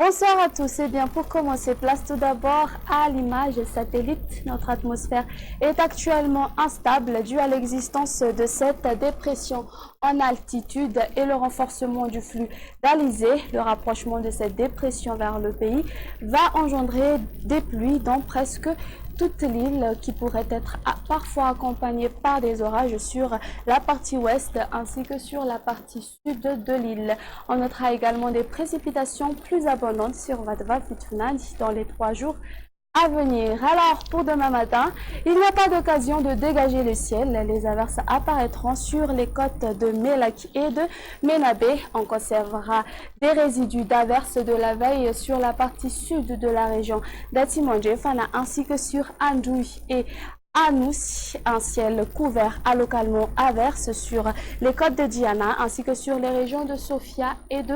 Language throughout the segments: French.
Bonsoir à tous. Bien, pour commencer, place tout d'abord à l'image satellite. Notre atmosphère est actuellement instable due à l'existence de cette dépression en altitude et le renforcement du flux d'Alizé. Le rapprochement de cette dépression vers le pays va engendrer des pluies dans presque toute l'île qui pourrait être parfois accompagnée par des orages sur la partie ouest ainsi que sur la partie sud de l'île. On notera également des précipitations plus abondantes sur Vadva Fitfnad dans les 3 jours à venir. Alors pour demain matin, il n'y a pas d'occasion de dégager le ciel. Les averses apparaîtront sur les côtes de Melak et de Menabé. On conservera des résidus d'averses de la veille sur la partie sud de la région d'Atimandje, Fana ainsi que sur Andouy et Anous, un ciel couvert à localement averse sur les côtes de Diana ainsi que sur les régions de Sofia et de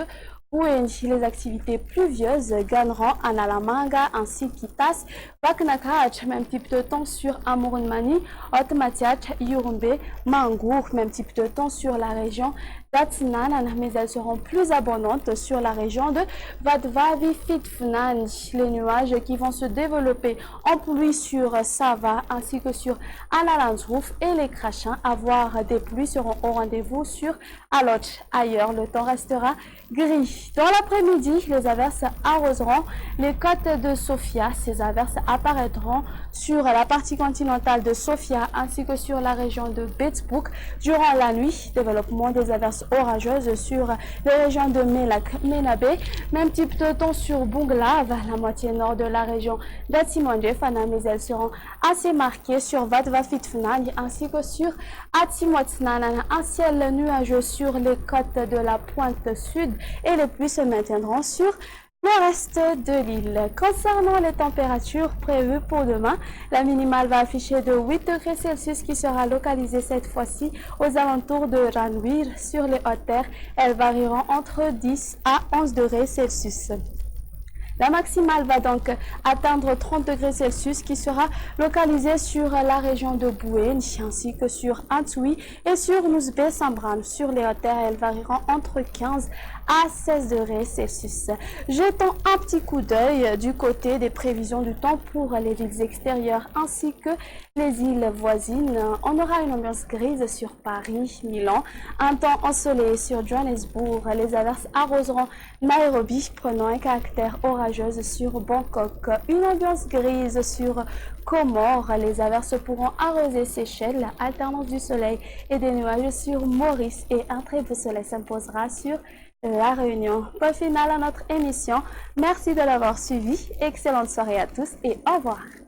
Ouenji. Les activités pluvieuses gagneront en Alamanga ainsi qu'Itas, Baknakach, même type de temps sur Amourunmani, Otmatiach, Yurumbe, Mangour, même type de temps sur la région d'Atsinan, mais elles seront plus abondantes sur la région de Vadvavi Fitfnan. Les nuages qui vont se développer en pluie sur Sava ainsi que sur Analanzrouf et les Krachins, avoir des pluies seront au rendez-vous sur Aloch. Ailleurs, le temps restera gris. Dans l'après-midi, les averses arroseront les côtes de Sofia. Ces averses apparaîtront sur la partie continentale de Sofia ainsi que sur la région de Betsbrook. Durant la nuit, développement des averses orageuses sur les régions de Melak, Menabé, même type de temps sur Bunglav, la moitié nord de la région d'Atimandje, Fana, mais elles seront assez marquées sur Vadva Fitfnad ainsi que sur Atimotnan. Un ciel nuageux sur les côtes de la pointe sud et les pluies se maintiendront sur le reste de l'île. Concernant les températures prévues pour demain, la minimale va afficher de 8 degrés Celsius qui sera localisée cette fois-ci aux alentours de Ranwir. Sur les hautes terres, elles varieront entre 10 à 11 degrés Celsius. La maximale va donc atteindre 30 degrés Celsius qui sera localisée sur la région de Bouén ainsi que sur Antoui et sur Nouzbé Sambran. Sur les hautes terres, elles varieront entre 15 à 16 degrés Celsius. Jetons un petit coup d'œil du côté des prévisions du temps pour les villes extérieures ainsi que les îles voisines. On aura une ambiance grise sur Paris, Milan, un temps ensoleillé sur Johannesburg. Les averses arroseront Nairobi, prenant un caractère orageuse sur Bangkok. Une ambiance grise sur Comores. Les averses pourront arroser Seychelles, alternance du soleil et des nuages sur Maurice et un très beau soleil s'imposera sur La Réunion. Point final à notre émission. Merci de l'avoir suivi. Excellente soirée à tous et au revoir.